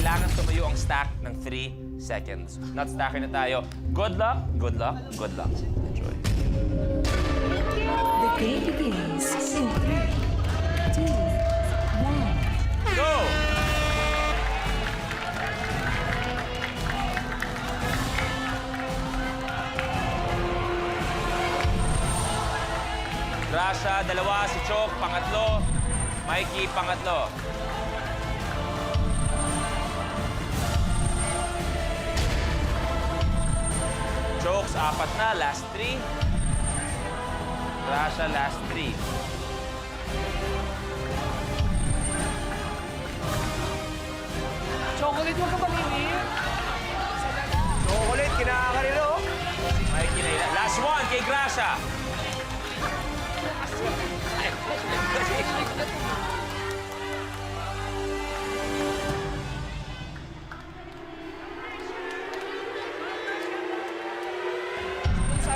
kailangan tumayo ang stack ng 3 seconds. Not stacker na tayo. Good luck, good luck, good luck. Enjoy. The game begins in 3, 2, 1. Go! Gracia, dalawa. Si Chok, pangatlo. Mikey, pangatlo. Chokes, apat na. Last 3. Gracia, last 3. Chocolate, huwag ka paninip. Chocolate, kinakakarilo. Mikey, Layla. Last one kay Gracia.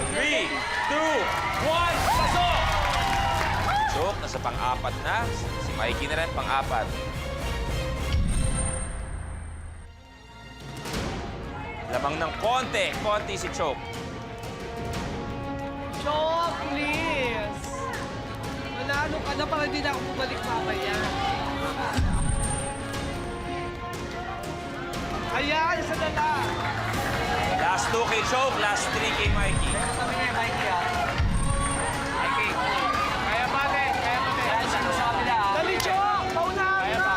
Three, two, one, pasok! Chok, nasa pang-apat na. Si Mikey na rin, pang-apat. Lamang ng konti si Chok. Chok, please. Manalo ka na para di na ako bumalik mamaya. Ayan, isa na lang. Last 2 kay Chok, last 3 kay Mikey. Sabi niya, Mikey, ha? Mikey. Kaya pa, Ted. Kaya pa, Ted. Kaya sino sa kabila, ha? Dali, Chok! Paunahan ka!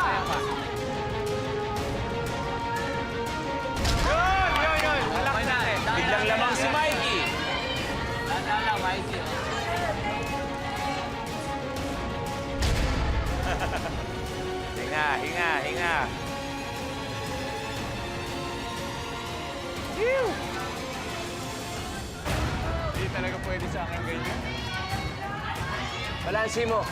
Yun. Relax na. Biglang lamang si Mikey. Tanda lang, Mikey. Hinga. Hindi talaga pwede sa akin ganyan. Balansi mo.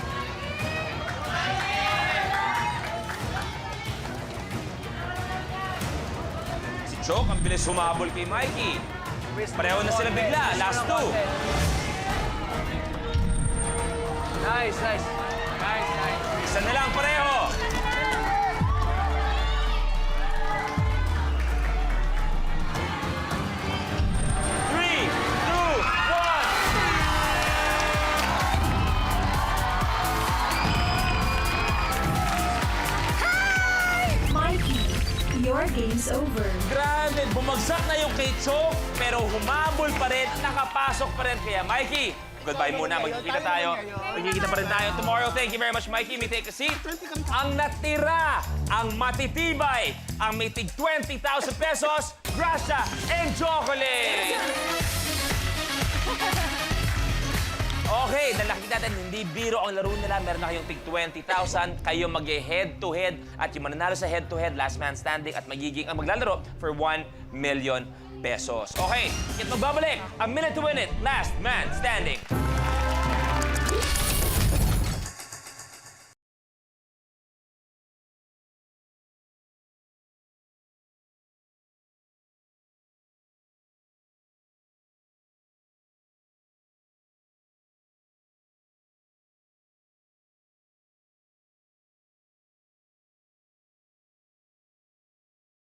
Si Chok, ang bilis humabol kay Mikey. Pareho na sila bigla. Last 2. Nice. Isa na lang pareho. Three, two, one. Mikey, your game's over. Grabe, bumagsak na yung kay Chok, pero humabol pa rin, nakapasok pa rin. Kaya Mikey, goodbye muna. Magkikita tayo. Magkikita pa rin tayo tomorrow. Thank you very much, Mikey. May take a seat. Ang natira, ang matitibay, ang may tig 20,000 pesos, Gracia and Chocolate! Okay, dahil nakikita natin, hindi biro ang laro nila. Meron na kayong tig 20,000. Kayo mag-head-to-head. At yung mananalo sa head-to-head, last man standing, at magiging ang maglalaro for 1 million pesos. Okay, at magbabalik, a minute to win it, last man standing.